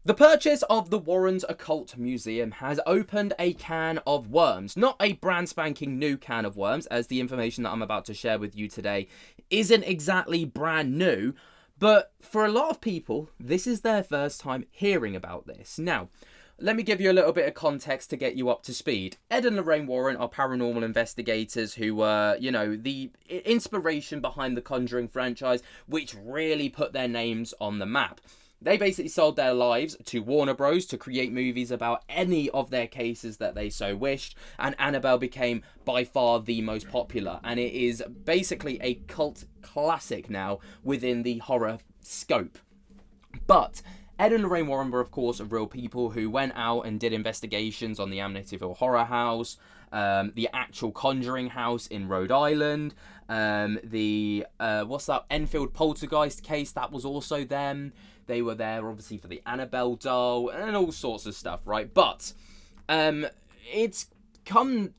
The purchase of the Warrens Occult Museum has opened a can of worms. Not a brand spanking new can of worms, as the information that I'm about to share with you today isn't exactly brand new, but for a lot of people, this is their first time hearing about this. Now, let me give you a little bit of context to get you up to speed. Ed and Lorraine Warren are paranormal investigators who were, the inspiration behind the Conjuring franchise, which really put their names on the map. They basically sold their lives to Warner Bros. To create movies about any of their cases that they so wished, and Annabelle became by far the most popular, and it is basically a cult classic now within the horror scope. But Ed and Lorraine Warren were, of course, real people who went out and did investigations on the Amityville Horror House, the actual Conjuring House in Rhode Island, Enfield Poltergeist case, that was also them. They were there, obviously, for the Annabelle doll and all sorts of stuff, right? But it's come...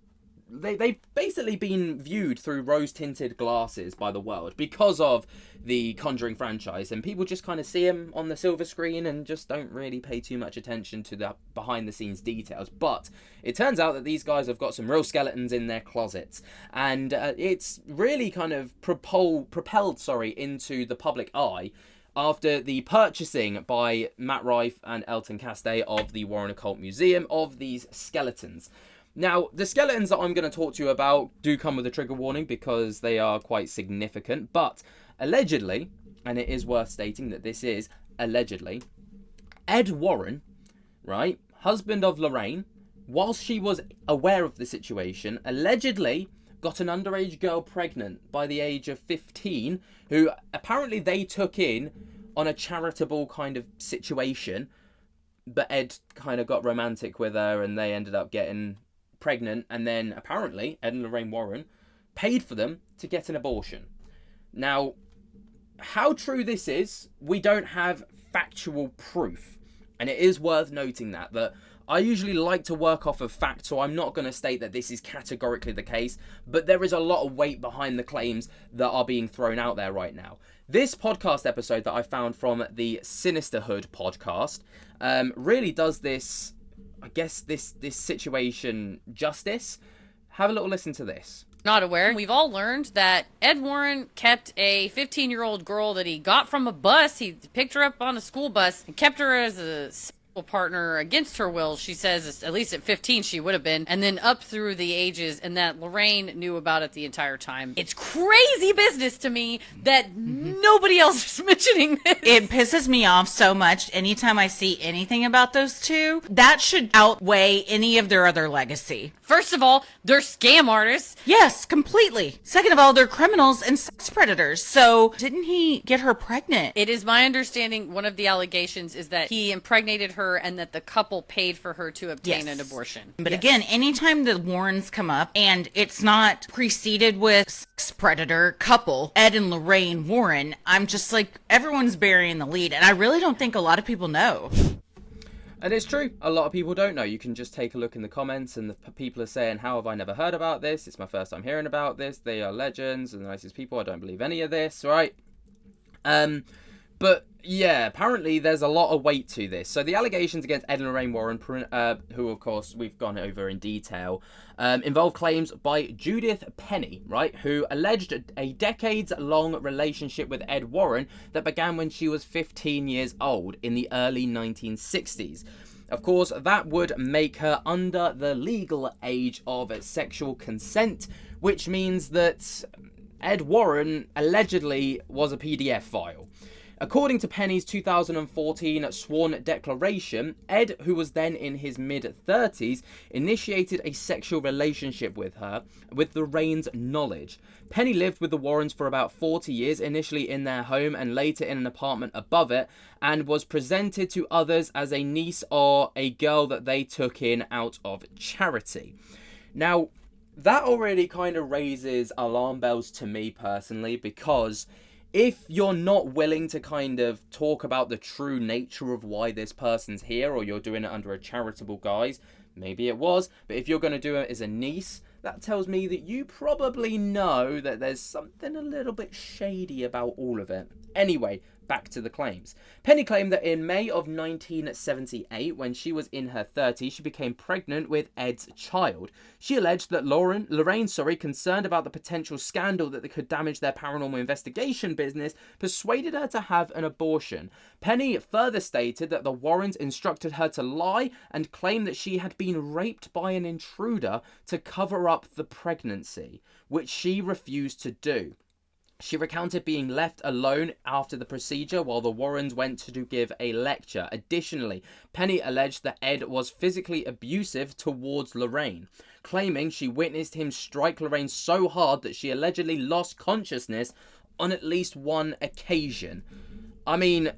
They've basically been viewed through rose-tinted glasses by the world because of the Conjuring franchise, and people just kind of see them on the silver screen and just don't really pay too much attention to the behind-the-scenes details. But it turns out that these guys have got some real skeletons in their closets, and it's really kind of propelled into the public eye after the purchasing by Matt Rife and Elton Castay of the Warren Occult Museum of these skeletons. Now, the skeletons that I'm going to talk to you about do come with a trigger warning because they are quite significant, but allegedly, and it is worth stating that this is allegedly, Ed Warren, right, husband of Lorraine, whilst she was aware of the situation, allegedly got an underage girl pregnant by the age of 15, who apparently they took in on a charitable kind of situation, but Ed kind of got romantic with her and they ended up getting pregnant, and then apparently Ed and Lorraine Warren paid for them to get an abortion. Now, how true this is, we don't have factual proof, and it is worth noting that I usually like to work off of fact, so I'm not going to state that this is categorically the case, but there is a lot of weight behind the claims that are being thrown out there right now. This podcast episode that I found from the Sinisterhood podcast really does this, I guess, this situation justice. Have a little listen to this. Not aware. We've all learned that Ed Warren kept a 15-year-old girl that he got from a bus. He picked her up on a school bus and kept her as a partner against her will. She says at least at 15 she would have been, and then up through the ages, and that Lorraine knew about it the entire time. It's crazy business to me that nobody else is mentioning this. It pisses me off so much anytime I see anything about those two. That should outweigh any of their other legacy. First of all, they're scam artists. Yes, completely. Second of all, they're criminals and sex predators. So didn't he get her pregnant? It is my understanding one of the allegations is that he impregnated her and that the couple paid for her to obtain an abortion. But again, anytime the Warrens come up and it's not preceded with sex predator couple, Ed and Lorraine Warren, I'm just like, everyone's burying the lead. And I really don't think a lot of people know. And it's true, a lot of people don't know. You can just take a look in the comments and the people are saying, how have I never heard about this? It's my first time hearing about this. They are legends and the nicest people. I don't believe any of this, right? But yeah, apparently there's a lot of weight to this. So the allegations against Ed and Lorraine Warren, who of course we've gone over in detail, involve claims by Judith Penny, right, who alleged a decades-long relationship with Ed Warren that began when she was 15 years old in the early 1960s. Of course, that would make her under the legal age of sexual consent, which means that Ed Warren allegedly was a PDF file. According to Penny's 2014 sworn declaration, Ed, who was then in his mid-30s, initiated a sexual relationship with her with Lorraine's knowledge. Penny lived with the Warrens for about 40 years, initially in their home and later in an apartment above it, and was presented to others as a niece or a girl that they took in out of charity. Now, that already kind of raises alarm bells to me personally, because if you're not willing to kind of talk about the true nature of why this person's here, or you're doing it under a charitable guise, maybe it was, but if you're going to do it as a niece, that tells me that you probably know that there's something a little bit shady about all of it. Anyway, back to the claims. Penny claimed that in May of 1978, when she was in her 30s, she became pregnant with Ed's child. She alleged that Lorraine, concerned about the potential scandal that could damage their paranormal investigation business, persuaded her to have an abortion. Penny further stated that the Warrens instructed her to lie and claimed that she had been raped by an intruder to cover up the pregnancy, which she refused to do. She recounted being left alone after the procedure while the Warrens went to give a lecture. Additionally, Penny alleged that Ed was physically abusive towards Lorraine, claiming she witnessed him strike Lorraine so hard that she allegedly lost consciousness on at least one occasion. I mean,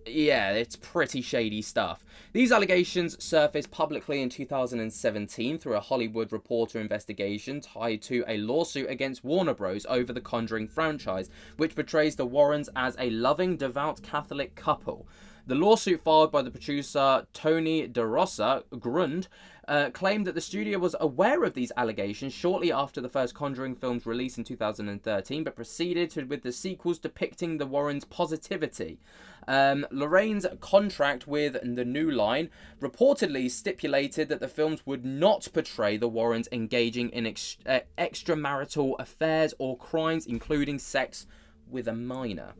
yeah, it's pretty shady stuff. These allegations surfaced publicly in 2017 through a Hollywood Reporter investigation tied to a lawsuit against Warner Bros. Over the Conjuring franchise, which portrays the Warrens as a loving, devout Catholic couple. The lawsuit filed by the producer Tony DeRosa Grund claimed that the studio was aware of these allegations shortly after the first Conjuring film's release in 2013, but proceeded with the sequels depicting the Warrens' positivity. Lorraine's contract with the New Line reportedly stipulated that the films would not portray the Warrens engaging in extramarital affairs or crimes, including sex with a minor.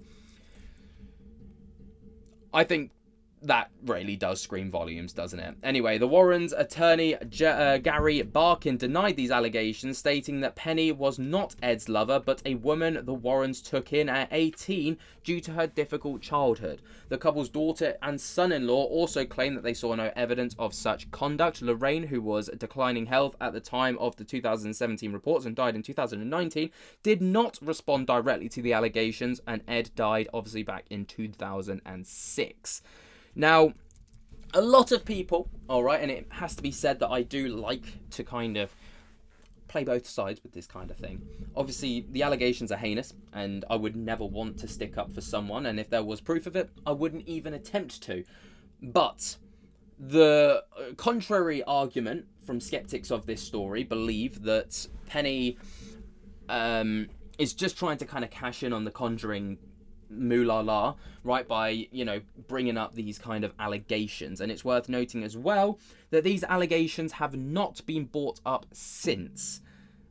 I think that really does scream volumes, doesn't it? Anyway, the Warrens' attorney Gary Barkin denied these allegations, stating that Penny was not Ed's lover, but a woman the Warrens took in at 18 due to her difficult childhood. The couple's daughter and son-in-law also claimed that they saw no evidence of such conduct. Lorraine, who was declining health at the time of the 2017 reports and died in 2019, did not respond directly to the allegations, and Ed died obviously back in 2006. Now, a lot of people, alright, and it has to be said that I do like to kind of play both sides with this kind of thing. Obviously, the allegations are heinous, and I would never want to stick up for someone, and if there was proof of it, I wouldn't even attempt to. But the contrary argument from skeptics of this story believe that Penny is just trying to kind of cash in on the Conjuring moolah, right, by, bringing up these kind of allegations. And it's worth noting as well that these allegations have not been brought up since.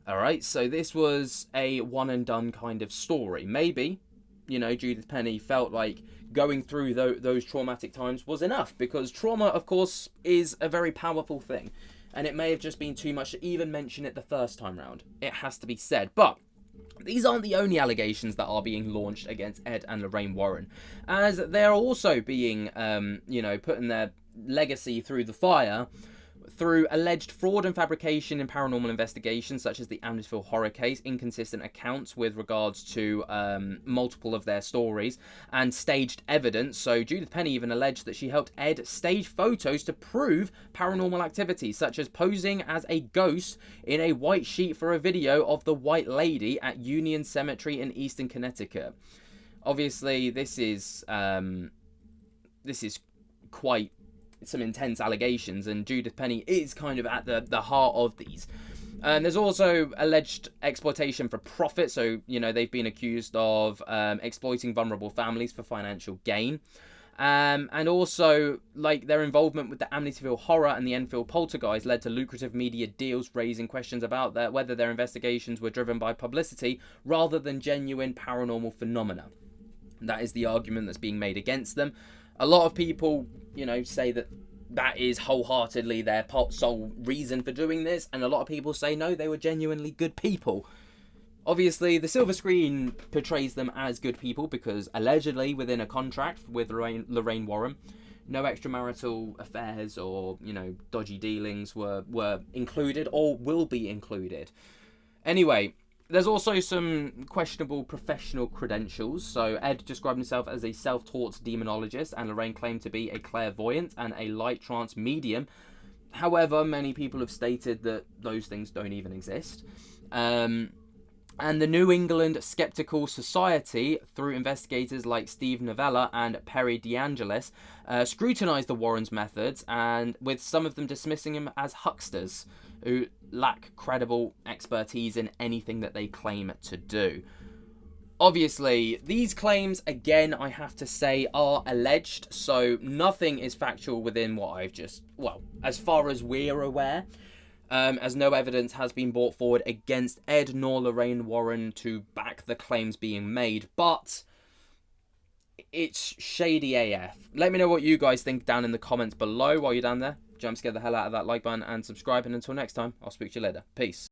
Alright, so this was a one and done kind of story. Maybe, Judith Penny felt like going through those traumatic times was enough, because trauma, of course, is a very powerful thing. And it may have just been too much to even mention it the first time round. It has to be said. But these aren't the only allegations that are being launched against Ed and Lorraine Warren, as they're also being, putting their legacy through the fire through alleged fraud and fabrication in paranormal investigations, such as the Amityville horror case, inconsistent accounts with regards to multiple of their stories, and staged evidence. So Judith Penny even alleged that she helped Ed stage photos to prove paranormal activity, such as posing as a ghost in a white sheet for a video of the White Lady at Union Cemetery in Eastern Connecticut. Obviously, this is quite some intense allegations, and Judith Penny is kind of at the heart of these. And there's also alleged exploitation for profit, so they've been accused of exploiting vulnerable families for financial gain, and also their involvement with the Amityville horror and the Enfield poltergeist led to lucrative media deals, raising questions about whether their investigations were driven by publicity rather than genuine paranormal phenomena. That is the argument that's being made against them. A lot of people, say that is wholeheartedly their sole reason for doing this, and a lot of people say no, they were genuinely good people. Obviously, the silver screen portrays them as good people because allegedly within a contract with Lorraine Warren, no extramarital affairs or, dodgy dealings were included or will be included. Anyway, there's also some questionable professional credentials. So Ed described himself as a self-taught demonologist, and Lorraine claimed to be a clairvoyant and a light trance medium. However, many people have stated that those things don't even exist. And the New England Skeptical Society, through investigators like Steve Novella and Perry DeAngelis, scrutinized the Warrens' methods, and with some of them dismissing him as hucksters who lack credible expertise in anything that they claim to do. Obviously, these claims, again, I have to say, are alleged, so nothing is factual within what I've just, well, as far as we're aware, as no evidence has been brought forward against Ed nor Lorraine Warren to back the claims being made, but it's shady AF. Let me know what you guys think down in the comments below while you're down there. Jump scare the hell out of that like button and subscribe, and until next time, I'll speak to you later. Peace.